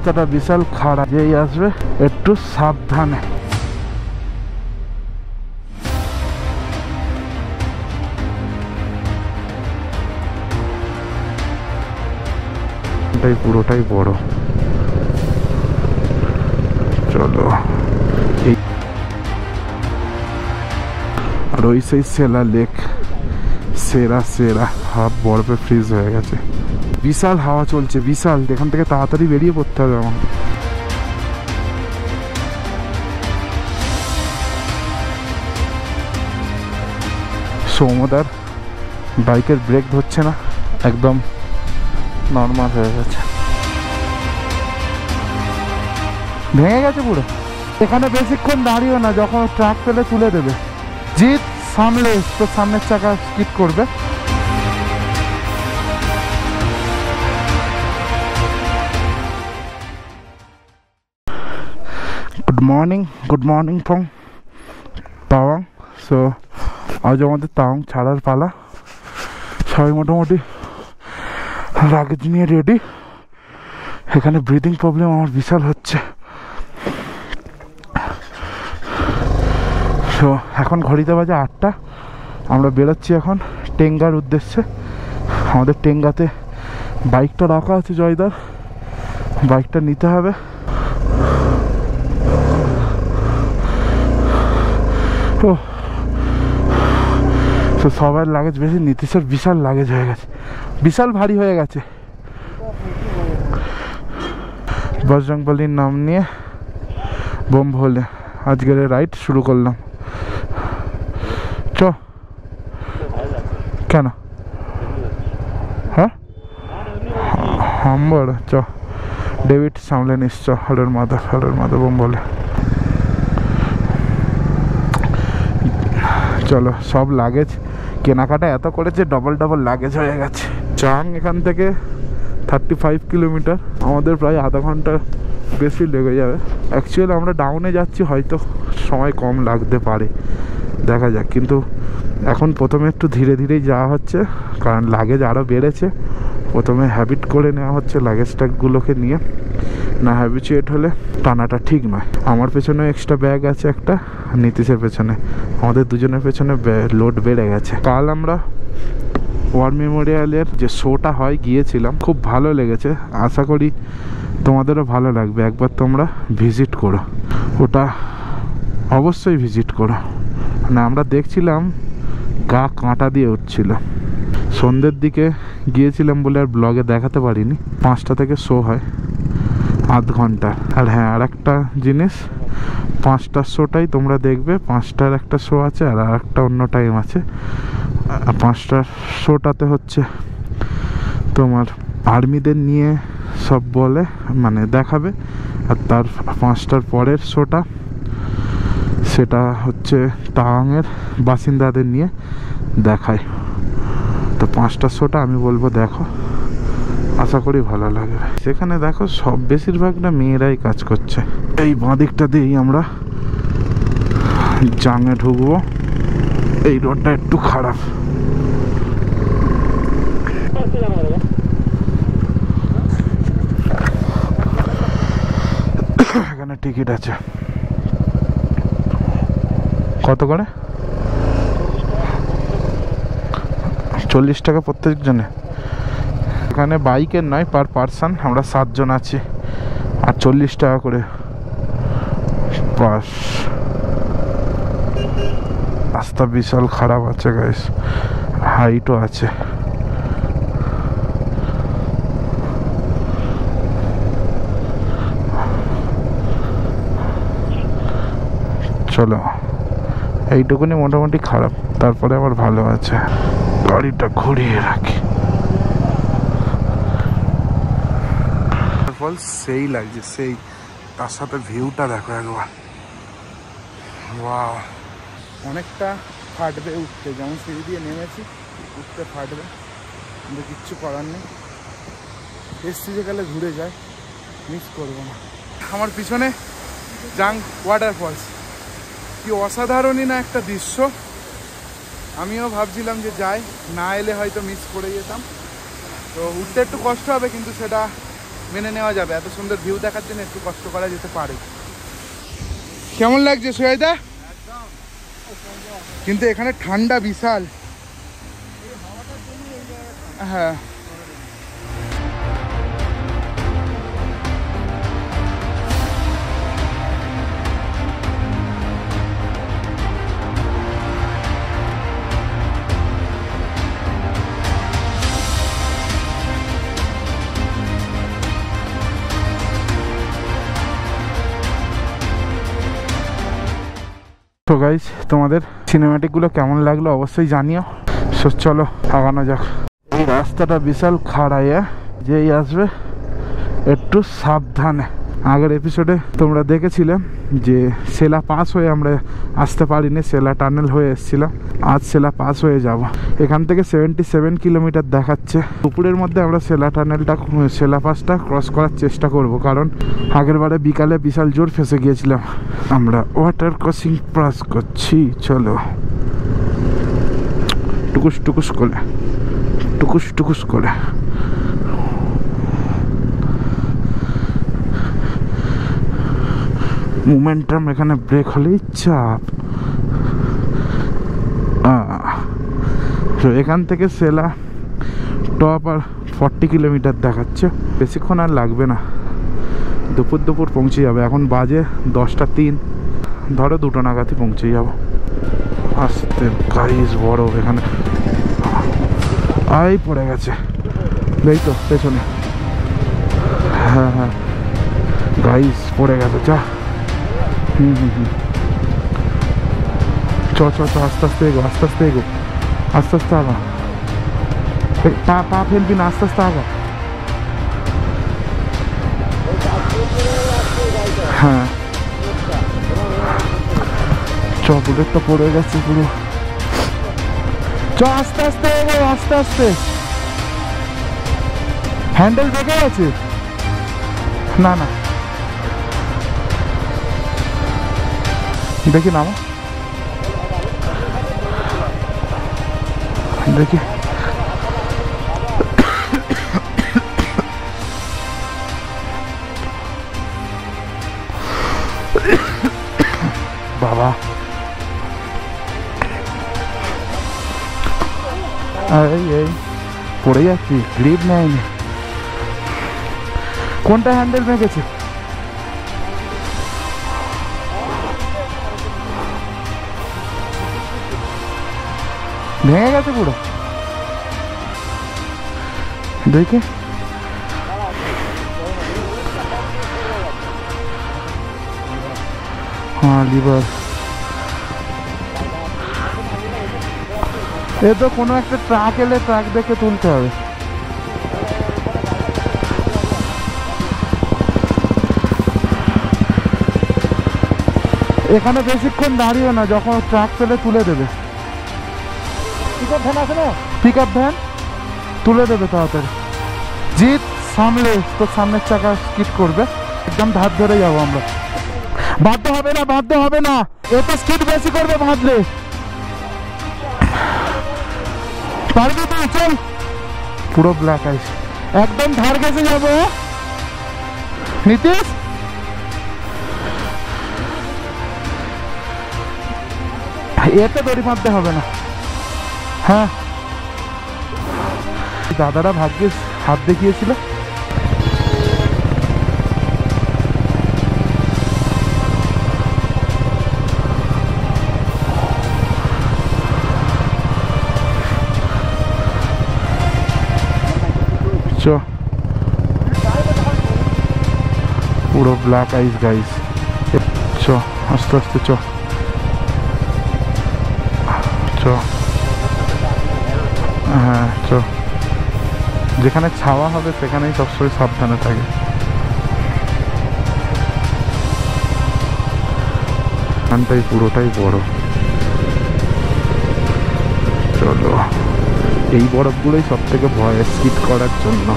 রাস্তাটা বিশাল খারাপ, যেই আসবে একটু সাবধানে। পুরোটাই বড়। চলো, আর ওই সেই সেলা লেক, সেরা সেরা হাফ বরফে ফ্রিজ হয়ে গেছে। বিশাল হাওয়া চলছে, বিশাল। এখান থেকে তাড়াতাড়ি বেরিয়ে পড়তে হবে আমার। সৌমদার বাইকের ব্রেক ধরছে না, একদম নর্মাল হয়ে গেছে, ভেঙে গেছে পুরো। এখানে বেশিক্ষণ দাঁড়িয়েও না, যখন ট্রাক পেলে তুলে দেবে। জিৎ সামলে, তো সামনের চাকা স্কিড করবে। Good morning from Tawang. So আজ আমাদের তাওয়াং ছাড়ার পালা। সবাই মোটামুটি লাগেজ নিয়ে রেডি। এখানে ব্রিদিং প্রবলেম আমার বিশাল হচ্ছে। তো এখন ঘড়িতে বাজে 8টা। আমরা বেরোচ্ছি এখন টেঙ্গার উদ্দেশ্যে। আমাদের টেঙ্গাতে বাইকটা রাখা আছে, জয়দার বাইকটা নিতে হবে। তো সবার লাগেজ বেশি, নীতিশের বিশাল লাগেজ হয়ে গেছে, বিশাল ভারী হয়ে গেছে। বজরংবলীর নাম নিয়ে বোম ভোলে আজকের রাইড শুরু করলাম। চ কেন? হ্যাঁ হাম্বর চ, ডেভিড সামলে নিস। চ হলের মাথা বোম বলে। চলো, সব লাগেজ কেনাকাটা এত করেছে, ডবল লাগেজ হয়ে গেছে। চাং এখান থেকে 35 কিলোমিটার, আমাদের প্রায় আধা ঘন্টা বেশি লেগে যাবে। অ্যাকচুয়ালি আমরা ডাউনে যাচ্ছি, হয়তো সময় কম লাগতে পারে, দেখা যাক। কিন্তু এখন প্রথমে একটু ধীরে ধীরেই যাওয়া হচ্ছে, কারণ লাগেজ আরও বেড়েছে। প্রথমে হ্যাবিট করে নেওয়া হচ্ছে লাগেজ ট্যাগগুলোকে নিয়ে, না হ্যাবিচুয়েট হলে টানাটা ঠিক নয়। আমার পেছনে এক্সট্রা ব্যাগ আছে একটা, নীতিশের পেছনে, আমাদের দুজনের পেছনে লোড বেড়ে গেছে। কাল আমরা ওয়ার মেমোরিয়ালের যে শোটা হয় গিয়েছিলাম, খুব ভালো লেগেছে। আশা করি তোমাদেরও ভালো লাগবে, একবার তোমরা ভিজিট করো। ওটা অবশ্যই ভিজিট করো। মানে আমরা দেখছিলাম, গা কাঁটা দিয়ে উঠছিল। সন্ধ্যের দিকে গিয়েছিলাম বলে আর ব্লগে দেখাতে পারিনি। 5টা থেকে শো হয়, আধ ঘন্টা। আর হ্যাঁ, আর একটা জিনিস, 5টার শোটাই তোমরা দেখবে। 5টার একটা শো আছে, আর একটা অন্য টাইম আছে। 5টার শোটাতে হচ্ছে তোমার আর্মিদের নিয়ে সব বলে, মানে দেখাবে। আর তার 5টার পরের শোটা, সেটা হচ্ছে তাওয়াংয়ের বাসিন্দাদের নিয়ে দেখায়। তো 5টার শোটা আমি বলবো দেখো, আশা করি ভালো লাগবে। সেখানে দেখো সব বেশিরভাগটা মেয়েরাই কাজ করছে। এই বাঁদিকটা দিয়েই আমরা জাঙে ঢুকবো। এই রোডটা একটু খারাপ। এখানে টিকিট আছে, কত করে? 40 টাকা প্রত্যেক জনে। এখানে বাইকের নয়, পার পারসন আমরা 7 জন আছি, আর 40 টাকা করে পাস। রাস্তা বিশাল খারাপ আছে গাইস, হাইটও আছে। চলো, এইটুকুনি মোটামুটি খারাপ, তারপরে আবার ভালো আছে। গাড়িটা ঘুরিয়ে রাখি। ফল সেই লাগছে, সেই। তার সাথে ভিউটা দেখো একবার, ওয়াও। অনেকটা ফাটবে উঠতে, যেমন সিঁড়ি দিয়ে নেমেছি, উঠতে ফাটবে, কিন্তু কিচ্ছু করার নেই। এসছি যে গেলে ঘুরে যায়, মিস করবো না। আমার পিছনে জাং ওয়াটারফলস, কি অসাধারণই না একটা দৃশ্য। আমিও ভাবছিলাম যে যাই, না এলে হয়তো মিস করে যেতাম। তো উঠতে একটু কষ্ট হবে, কিন্তু সেটা মেনে নেওয়া যাবে, এত সুন্দর ভিউ দেখার জন্য একটু কষ্ট করা যেতে পারে। কেমন লাগছে সোহেদা? কিন্তু এখানে ঠান্ডা বিশাল। হ্যাঁ তো গাইস, তোমাদের সিনেম্যাটিকগুলো কেমন লাগলো অবশ্যই জানিও। সো চলো আগানো যাক। এই রাস্তাটা বিশাল খাড়াই, যেই আসবে একটু সাবধানে। আগের এপিসোডে তোমরা দেখেছিলে যে সেলা পাস হয়ে আমরা আসতে পারিনি, সেলা টানেল হয়ে এসেছিলাম। আজ সেলা পাস হয়ে যাব। এখান থেকে 77 কিলোমিটার দেখাচ্ছে। দুপুরের মধ্যে আমরা সেলা টানেলটা, সেলা পাসটা ক্রস করার চেষ্টা করব, কারণ আগের বারে বিকালে বিশাল জোর ফেসে গিয়েছিলাম। আমরা ওয়াটার ক্রসিং পাস করছি। চলো টুকুস টুকুস করে, টুকুস টুকুস করে। মোমেন্টাম এখানে ব্রেক হলেই চাপ। তো এখান থেকে সেলা টপ আর 40 কিলোমিটার দেখাচ্ছে। বেশিক্ষণ আর লাগবে না, দুপুর পৌঁছে যাবে। এখন বাজে 10টা 3, ধরো 2টো নাগাদই পৌঁছে যাব। আস্তে গাইস, বরফ এখানে আই পড়ে গেছে, এই তো পেছনে। হ্যাঁ হ্যাঁ গাইস, পড়ে গেছে। যা চ চ চ, আস্তে আস্তে এগো, আস্তে আস্তে এগো, আস্তে আস্তে আগা। পা ফেলবি না, আস্তে আস্তে আগা। হ্যাঁ চ, বুলেটটা পড়ে গেছে পুরো। চ আস্তে আস্তে এগো, আস্তে আস্তে। হ্যান্ডেল ভেঙে গেছে? না না, দেখি নামো, দেখি। বাবা এই পড়ে যাচ্ছি, গ্রিপ নেয়নি। কোনটা হ্যান্ডেল ভেঙেছে? ভেঙে গেছে পুরো, দেখে। হ্যাঁ লিভার। এ তো কোনো একটা ট্রাক এলে ট্রাক দেখে তুলতে হবে। এখানে বেশিক্ষণ দাঁড়িয়ে না, যখন ট্রাক পেলে তুলে দেবে। পিকআপ ভ্যান আছে না, পিকআপ ভ্যান তুলে দেবে তাড়াতাড়ি। জিৎ সামলে, তোর সামনের চাকা স্কিড করবে, একদম ধার ধরে যাবো আমরা। বাধ্য হবে না, বাধ্য হবে না, এত স্কিড বেশি করবে বাঁধলে। পারবি তো, চল। পুরো ব্ল্যাক আইস, একদম ধার কাছে যাবো। নীতিশ, এতে দড়ি মারতে হবে না। হ্যাঁ দাদারা ভাগ্যে হাত দেখিয়েছিল। পুরো ব্ল্যাক আইস গাইস। চ আস্তে আস্তে চ চ। হ্যাঁ চ, যেখানে ছাওয়া হবে সেখানেই সবসময় সাবধানে থাকে। এখানটাই পুরোটাই বড়। চলো, এই বরফগুলোই সব থেকে ভয় স্কিড করার জন্য।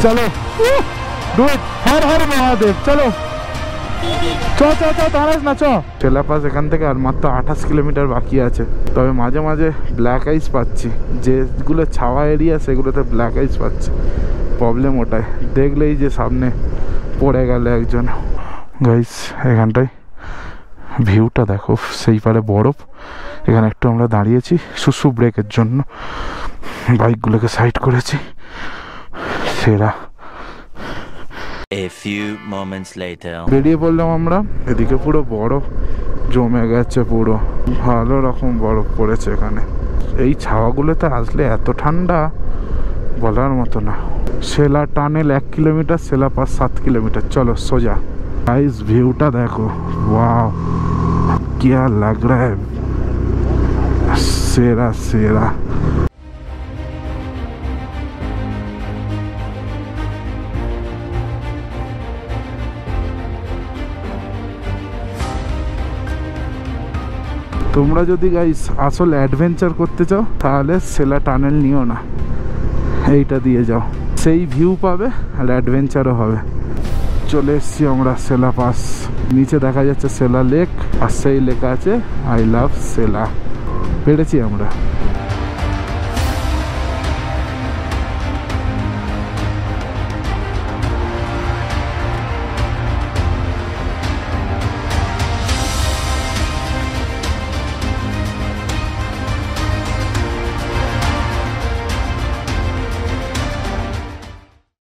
চলো, হর হর মহাদেব। চলো চ চ চ দাঁড়াস না চ। চেলা পাস এখান থেকে আর মাত্র 28 কিলোমিটার বাকি আছে। তবে মাঝে মাঝে ব্ল্যাক আইস পাচ্ছি, যেগুলো ছাওয়া এরিয়া সেগুলোতে ব্ল্যাক আইস পাচ্ছি। প্রবলেম ওটাই, দেখলেই যে সামনে পড়ে গেল একজন। গাইস এখানটায় ভিউটা দেখো, সেই পারে বরফ। এখানে একটু আমরা দাঁড়িয়েছি শুশু ব্রেকের জন্য, বাইকগুলোকে সাইড করেছি। সেরা। A few moments later. বেরিয়ে পড়লাম আমরা। এদিকে পুরো বরফ জমে গেছে, পুরো ভালো রকম বরফ পড়েছে এখানে। এই ছাওয়াগুলোতে আসলে এত ঠান্ডা বলার মতো না। সেলা টানেল 1 কিলোমিটার, সেলা পাস 7 কিলোমিটার। চলো সোজা। গাইস ভিউটা দেখো, ওয়াও क्या लग रहा है, सेरा सेरा। তোমরা যদি গাইস আসল অ্যাডভেঞ্চার করতে চাও তাহলে সেলা টানেল নিও না, এইটা দিয়ে যাও, সেই ভিউ পাবে আর অ্যাডভেঞ্চারও হবে। চলে এসছি আমরা সেলা পাস। নিচে দেখা যাচ্ছে সেলা লেক, আর সেই লেখা আছে আই লাভ সেলা। পেরেছি আমরা।